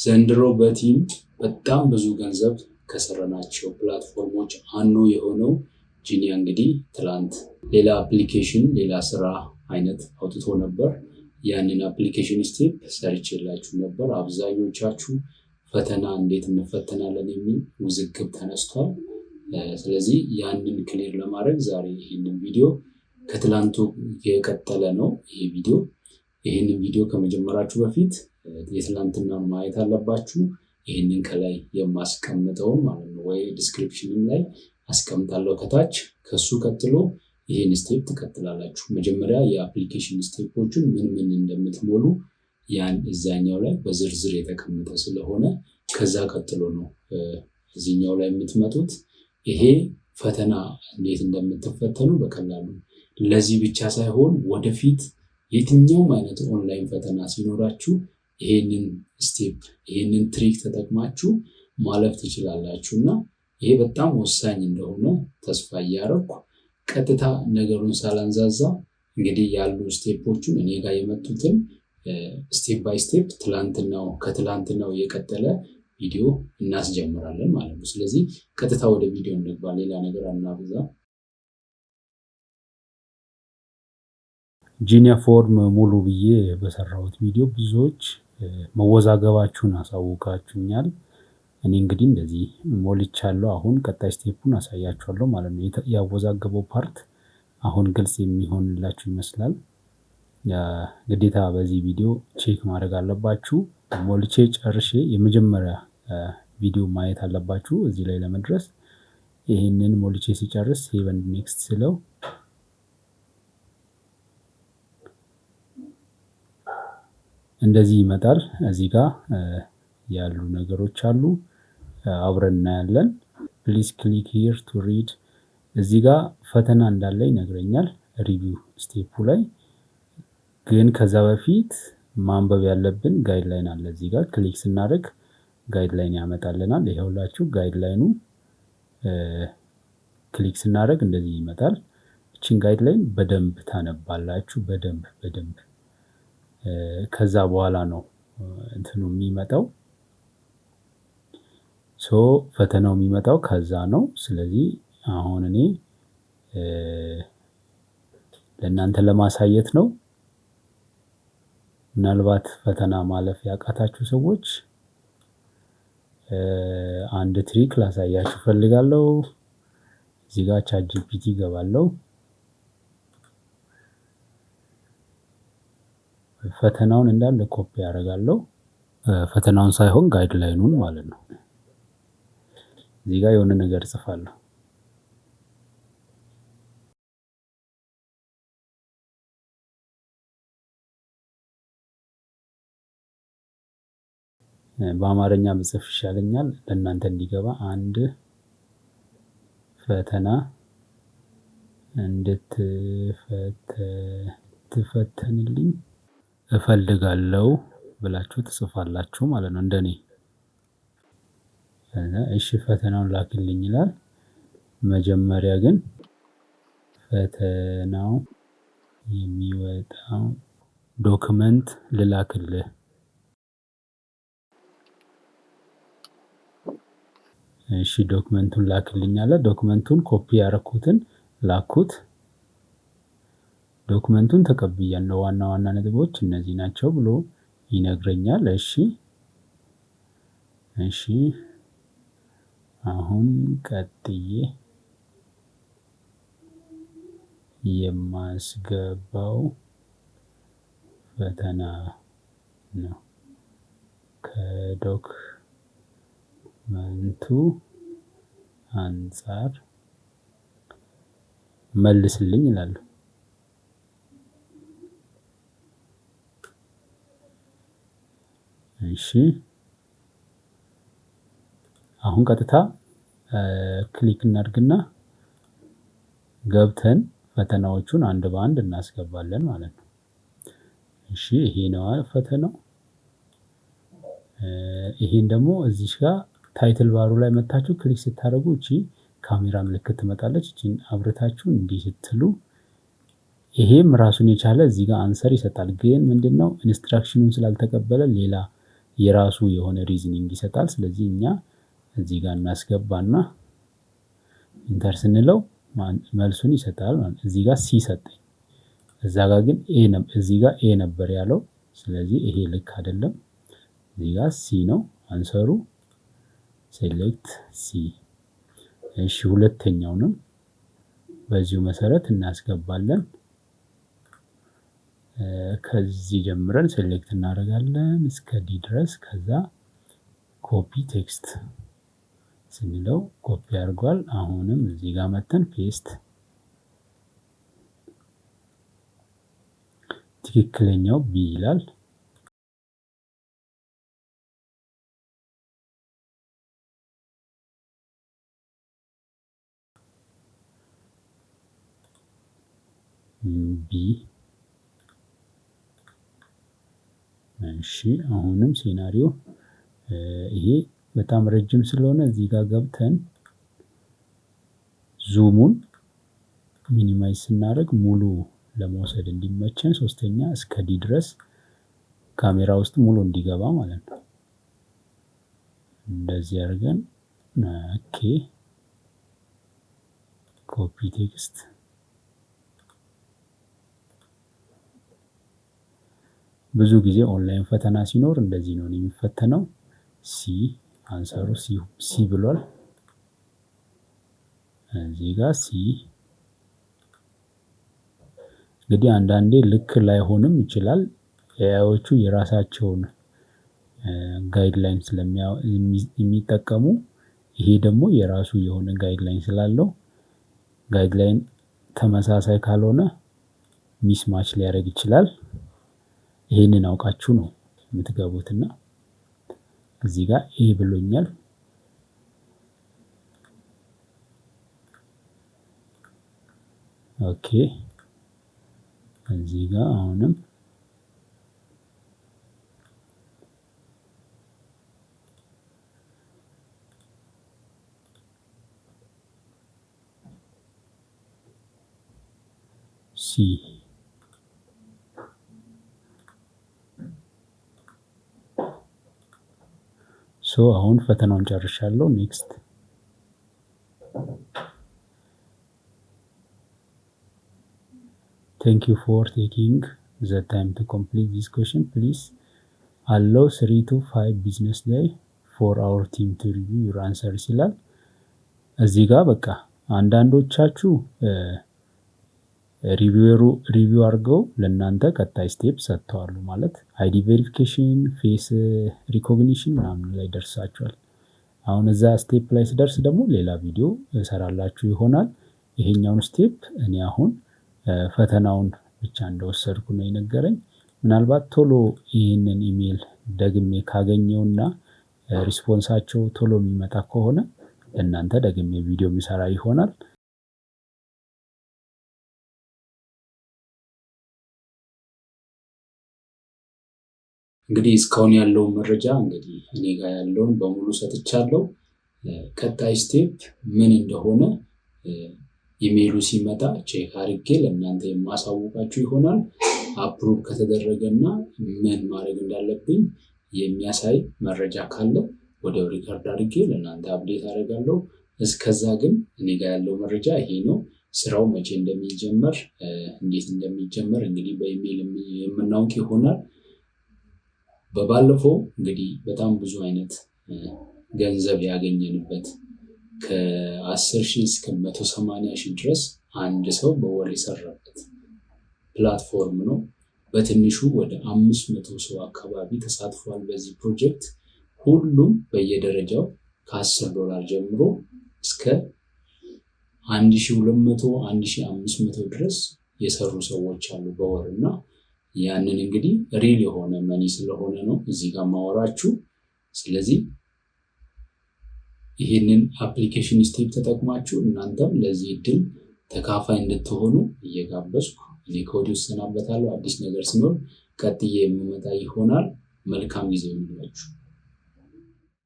ዘንድሮ በቲም በጣም ብዙ ገንዘብ ከሰራናቸው ፕላትፎርሞች አንዱ የሆነው ጂኒያ እንግዲህ ትላንት ሌላ አፕሊኬሽን ሌላ ስራ አይነት አውጥቶ ነበር። ያንን አፕሊኬሽን ስቴፕ ሰርቼላችሁ ነበር። አብዛኞቻችሁ ፈተና እንዴት እንፈተናለን የሚል ውዝግብ ተነስቷል። ስለዚህ ያንን ክሊር ለማድረግ ዛሬ ይህንን ቪዲዮ ከትላንቱ የቀጠለ ነው ይሄ ቪዲዮ። ይህንን ቪዲዮ ከመጀመራችሁ በፊት የትላንትናውን ማየት አለባችሁ። ይህንን ከላይ የማስቀምጠውን ማለት ነው ወይ ዲስክሪፕሽንም ላይ አስቀምጣለሁ ከታች። ከሱ ቀጥሎ ይህን ስቴፕ ትቀጥላላችሁ። መጀመሪያ የአፕሊኬሽን ስቴፖችን ምን ምን እንደምትሞሉ ያን እዛኛው ላይ በዝርዝር የተቀመጠ ስለሆነ ከዛ ቀጥሎ ነው እዚህኛው ላይ የምትመጡት። ይሄ ፈተና እንዴት እንደምትፈተኑ በቀላሉ ለዚህ ብቻ ሳይሆን ወደፊት የትኛውም አይነት ኦንላይን ፈተና ሲኖራችሁ ይሄንን ስቴፕ ይሄንን ትሪክ ተጠቅማችሁ ማለፍ ትችላላችሁ እና ይሄ በጣም ወሳኝ እንደሆነ ተስፋ እያደረኩ ቀጥታ ነገሩን ሳላንዛዛ እንግዲህ ያሉ ስቴፖቹን እኔ ጋር የመጡትን ስቴፕ ባይ ስቴፕ ከትላንትናው የቀጠለ ቪዲዮ እናስጀምራለን ማለት ነው። ስለዚህ ቀጥታ ወደ ቪዲዮ እንግባ፣ ሌላ ነገር አናብዛ። ጂኒያ ፎርም ሙሉ ብዬ በሰራሁት ቪዲዮ ብዙዎች መወዛገባችሁን አሳውቃችሁኛል። እኔ እንግዲህ እንደዚህ ሞልቻለሁ። አሁን ቀጣይ ስቴፑን አሳያችኋለሁ ማለት ነው። ያወዛገበው ፓርት አሁን ግልጽ የሚሆንላችሁ ይመስላል። ግዴታ በዚህ ቪዲዮ ቼክ ማድረግ አለባችሁ። ሞልቼ ጨርሼ የመጀመሪያ ቪዲዮ ማየት አለባችሁ እዚህ ላይ ለመድረስ። ይሄንን ሞልቼ ሲጨርስ ሴቭ ኤንድ ኔክስት ስለው እንደዚህ ይመጣል። እዚህ ጋር ያሉ ነገሮች አሉ፣ አብረን እናያለን። ፕሊዝ ክሊክ ሂር ቱ ሪድ። እዚህ ጋር ፈተና እንዳለ ይነግረኛል ሪቪው ስቴፑ ላይ። ግን ከዛ በፊት ማንበብ ያለብን ጋይድላይን አለ። እዚህ ጋር ክሊክ ስናደርግ ጋይድላይን ያመጣልናል። ይኸውላችሁ ጋይድላይኑ ክሊክ ስናደርግ እንደዚህ ይመጣል። እቺን ጋይድላይን በደንብ ታነባላችሁ። በደንብ ከዛ በኋላ ነው እንትኑ የሚመጣው። ፈተናው የሚመጣው ከዛ ነው። ስለዚህ አሁን እኔ ለእናንተ ለማሳየት ነው። ምናልባት ፈተና ማለፍ ያቃታችሁ ሰዎች አንድ ትሪክ ላሳያችሁ ፈልጋለሁ። እዚህ ጋር ቻት ጂፒቲ ገባለሁ። ፈተናውን እንዳለ ኮፒ ያደርጋለሁ። ፈተናውን ሳይሆን ጋይድላይኑን ማለት ነው። እዚህ ጋር የሆነ ነገር ጽፋለሁ። በአማርኛ ብጽፍ ይሻለኛል ለእናንተ እንዲገባ። አንድ ፈተና እንድትፈተንልኝ እፈልጋለሁ ብላችሁ ትጽፋላችሁ ማለት ነው እንደኔ። እሺ ፈተናውን ላክልኝ ይላል። መጀመሪያ ግን ፈተናው የሚወጣው ዶክመንት ልላክልህ። እሺ ዶክመንቱን ላክልኝ አለ። ዶክመንቱን ኮፒ ያደረኩትን ላኩት። ዶክመንቱን ተቀብያለሁ። ዋና ዋና ነጥቦች እነዚህ ናቸው ብሎ ይነግረኛል። እሺ አሁን ቀጥዬ የማስገባው ፈተና ነው። ከዶክመንቱ አንፃር መልስልኝ ይላሉ። እሺ አሁን ቀጥታ ክሊክ እናድርግና ገብተን ፈተናዎቹን አንድ በአንድ እናስገባለን ማለት ነው። እሺ ይሄ ነው ፈተናው። ይሄን ደግሞ እዚህ ጋር ታይትል ባሩ ላይ መታችሁ ክሊክ ስታደርጉ እቺ ካሜራ ምልክት ትመጣለች። እቺን አብርታችሁ እንዲህ ስትሉ ይሄም ራሱን የቻለ እዚህ ጋር አንሰር ይሰጣል። ግን ምንድነው ኢንስትራክሽኑን ስላልተቀበለ ሌላ የራሱ የሆነ ሪዝኒንግ ይሰጣል። ስለዚህ እኛ እዚህ ጋር እናስገባና ኢንተር ስንለው መልሱን ይሰጣል ማለት ነው። እዚህ ጋር ሲ ሰጠኝ፣ እዛ ጋር ግን እዚህ ጋር ኤ ነበር ያለው። ስለዚህ ይሄ ልክ አይደለም። እዚህ ጋር ሲ ነው አንሰሩ። ሴሌክት ሲ። እሺ ሁለተኛውንም በዚሁ መሰረት እናስገባለን። ከዚህ ጀምረን ሴሌክት እናደርጋለን እስከ ዲ ድረስ። ከዛ ኮፒ ቴክስት ስንለው ኮፒ አድርጓል። አሁንም እዚህ ጋር መተን ፔስት፣ ትክክለኛው ቢ ይላል። ቢ። እሺ አሁንም ሴናሪዮ ይሄ በጣም ረጅም ስለሆነ እዚህ ጋር ገብተን ዙሙን ሚኒማይዝ ስናደርግ ሙሉ ለመውሰድ እንዲመቸን ሶስተኛ እስከ ዲ ድረስ ካሜራ ውስጥ ሙሉ እንዲገባ ማለት ነው። እንደዚህ አድርገን ኦኬ ኮፒ ቴክስት። ብዙ ጊዜ ኦንላይን ፈተና ሲኖር እንደዚህ ነው የሚፈተነው። ሲ አንሰሩ ሲ ብሏል። እዚህ ጋር ሲ። እንግዲህ አንዳንዴ ልክ ላይሆንም ይችላል። ኤአይዎቹ የራሳቸውን ጋይድላይን ስለሚጠቀሙ ይሄ ደግሞ የራሱ የሆነ ጋይድላይን ስላለው ጋይድላይን ተመሳሳይ ካልሆነ ሚስማች ሊያደርግ ይችላል። ይሄንን አውቃችሁ ነው የምትገቡትና እዚህ ጋር ኤ ብሎኛል። ኦኬ እዚህ ጋር አሁንም ሲ። ሶ አሁን ፈተናውን ጨርሻለሁ። ኔክስት። Thank you for taking the time to complete this question. Please allow 3 to 5 business day for our team to review your answers ይላል። እዚህ ጋር በቃ አንዳንዶቻችሁ ሪቪው አድርገው ለእናንተ ቀጣይ ስቴፕ ሰጥተዋል ማለት አይዲ ቬሪፊኬሽን፣ ፌስ ሪኮግኒሽን ምናምን ላይ ደርሳችኋል። አሁን እዛ ስቴፕ ላይ ስደርስ ደግሞ ሌላ ቪዲዮ እሰራላችሁ ይሆናል። ይሄኛውን ስቴፕ እኔ አሁን ፈተናውን ብቻ እንደወሰድኩ ነው የነገረኝ። ምናልባት ቶሎ ይህንን ኢሜል ደግሜ ካገኘውና ሪስፖንሳቸው ቶሎ የሚመጣ ከሆነ ለእናንተ ደግሜ ቪዲዮ የሚሰራ ይሆናል። እንግዲህ እስካሁን ያለውን መረጃ እንግዲህ እኔ ጋር ያለውን በሙሉ ሰጥቻለሁ። ቀጣይ ስቴፕ ምን እንደሆነ ኢሜይሉ ሲመጣ ቼክ አድርጌ ለእናንተ የማሳውቃችሁ ይሆናል። አፕሩቭ ከተደረገና ምን ማድረግ እንዳለብኝ የሚያሳይ መረጃ ካለ ወዲያው ሪከርድ አድርጌ ለእናንተ አፕዴት አደርጋለሁ። እስከዛ ግን እኔ ጋር ያለው መረጃ ይሄ ነው። ስራው መቼ እንደሚጀመር እንዴት እንደሚጀመር እንግዲህ በኢሜይል የምናውቅ ይሆናል። በባለፈው እንግዲህ በጣም ብዙ አይነት ገንዘብ ያገኘንበት ከ10,000 እስከ 180,000 ድረስ አንድ ሰው በወር የሰራበት ፕላትፎርም ነው። በትንሹ ወደ 500 ሰው አካባቢ ተሳትፏል በዚህ ፕሮጀክት። ሁሉም በየደረጃው ከ$10 ጀምሮ እስከ 1,200 1,500 ድረስ የሰሩ ሰዎች አሉ በወር እና ያንን እንግዲህ ሪል የሆነ መኒ ስለሆነ ነው እዚህ ጋር ማወራችሁ። ስለዚህ ይህንን አፕሊኬሽን ስቴፕ ተጠቅማችሁ እናንተም ለዚህ እድል ተካፋይ እንድትሆኑ እየጋበዝኩ እኔ ከወዲሁ እሰናበታለሁ። አዲስ ነገር ሲኖር ቀጥዬ የምመጣ ይሆናል። መልካም ጊዜ ይሁንላችሁ።